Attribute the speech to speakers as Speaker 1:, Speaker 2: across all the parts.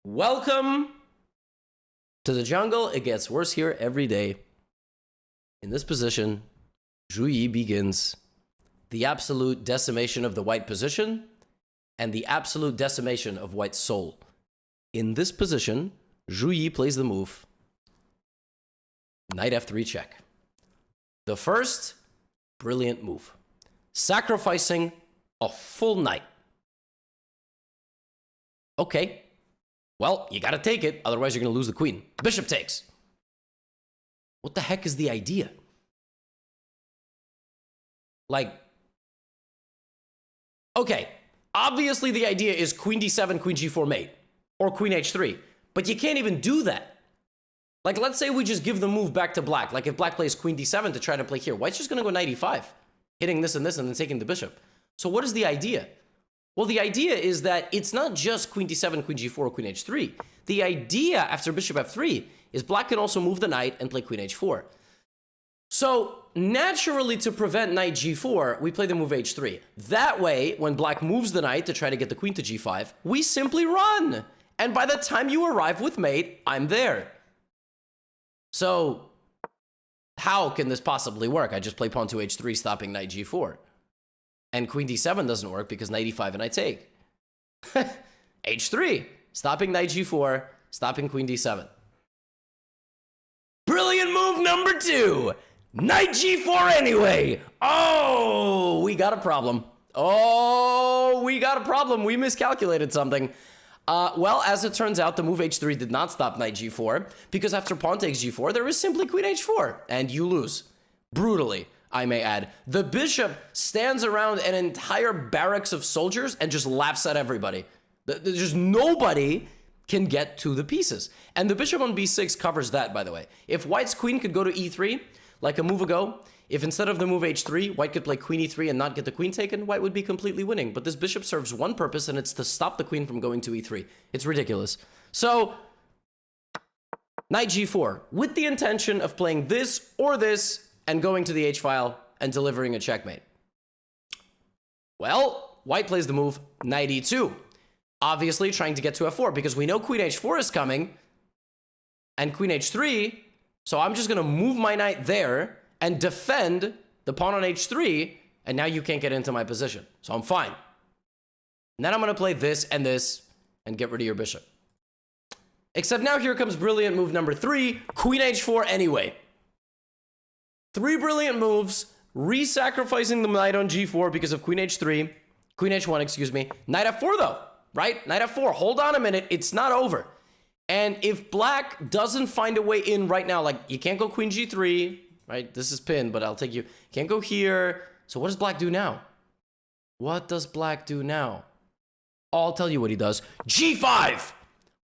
Speaker 1: Welcome to the jungle. It gets worse here every day. In this position, Zhu Yi begins the absolute decimation of the white position and the absolute decimation of white's soul. In this position, Zhu Yi plays the move knight f3 check. The first brilliant move, sacrificing a full knight. Okay. Well, you gotta take it, otherwise you're gonna lose the queen. Bishop takes. What the heck is the idea? Like, okay, obviously the idea is queen d7, queen g4 mate, or queen h3, but you can't even do that. Like, let's say we just give the move back to black. Like, if black plays queen d7 to try to play here, white's just gonna go knight e5, hitting this and this, and then taking the bishop. So what is the idea? Well, the idea is that it's not just queen d7, queen g4, or queen h3. The idea after bishop f3 is black can also move the knight and play queen h4. So naturally, to prevent knight g4, we play the move h3. That way, when black moves the knight to try to get the queen to g5, we simply run. And by the time you arrive with mate, I'm there. So how can this possibly work? I just play pawn to h3, stopping knight g4. And queen d7 doesn't work because knight e5 and I take. h3, stopping knight g4, stopping queen d7. Brilliant move number 2. Knight g4 anyway. Oh, we got a problem. Oh, we got a problem. We miscalculated something. Well, as it turns out, the move h3 did not stop knight g4 because after pawn takes g4, there is simply queen h4 and you lose. Brutally, I may add. The bishop stands around an entire barracks of soldiers and just laughs at everybody. There's just nobody can get to the pieces. And the bishop on b6 covers that, by the way. If white's queen could go to e3, like a move ago, if instead of the move h3, white could play queen e3 and not get the queen taken, white would be completely winning. But this bishop serves one purpose, and it's to stop the queen from going to e3. It's ridiculous. So, knight g4, with the intention of playing this or this, and going to the h-file and delivering a checkmate. Well, white plays the move knight e2. Obviously trying to get to f4 because we know queen h4 is coming and queen h3. So I'm just going to move my knight there and defend the pawn on h3. And now you can't get into my position. So I'm fine. And then I'm going to play this and get rid of your bishop. Except now here comes brilliant move number 3, queen h4 anyway. 3 brilliant moves, re-sacrificing the knight on g4 because of queen h3, queen h1, excuse me. Knight f4 though, right? Knight f4, hold on a minute, it's not over. And if black doesn't find a way in right now, like you can't go queen g3, right? This is pinned, but I'll take you. Can't go here. So what does black do now? What does black do now? I'll tell you what he does. g5!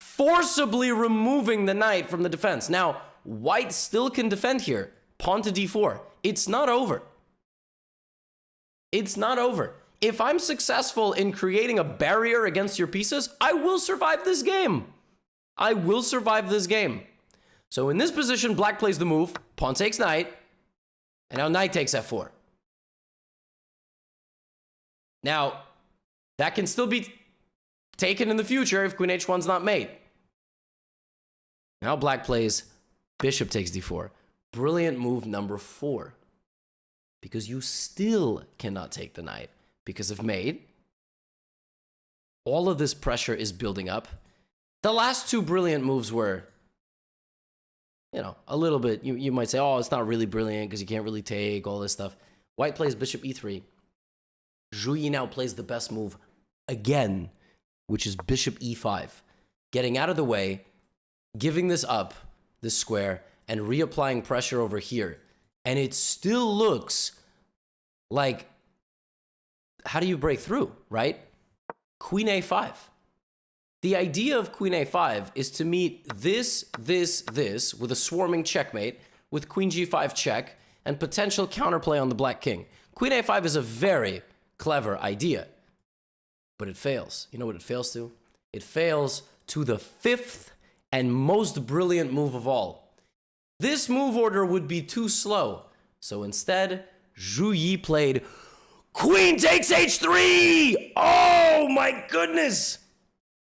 Speaker 1: Forcibly removing the knight from the defense. Now, white still can defend here. Pawn to d4. It's not over. It's not over. If I'm successful in creating a barrier against your pieces, I will survive this game. I will survive this game. So in this position, black plays the move, pawn takes knight, and now knight takes f4. Now, that can still be taken in the future if queen h1's not made. Now black plays bishop takes d4. Brilliant move number 4. Because you still cannot take the knight because of mate. All of this pressure is building up. The last 2 brilliant moves were, you know, a little bit, you might say, oh, it's not really brilliant because you can't really take all this stuff. White plays bishop e3. Zhu Yi now plays the best move again, which is bishop e5. Getting out of the way, giving this up, this square, and reapplying pressure over here. And it still looks like, how do you break through, right? Queen a5. The idea of queen a5 is to meet this with a swarming checkmate with queen g5 check and potential counterplay on the black king. Queen a5 is a very clever idea, but it fails. You know what it fails to? It fails to the 5th and most brilliant move of all. This move order would be too slow. So instead, Zhu Yi played queen takes h3. Oh my goodness.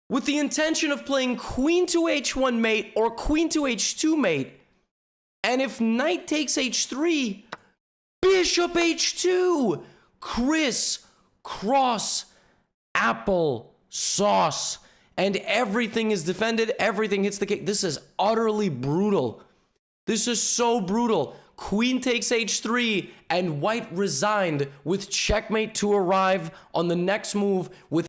Speaker 1: with the intention of playing queen to h1 mate or queen to h2 mate. And if knight takes h3, bishop h2, cross, apple, sauce, and everything is defended, everything hits the king. This is utterly brutal. This is so brutal. Queen takes h3, and white resigned with checkmate to arrive on the next move with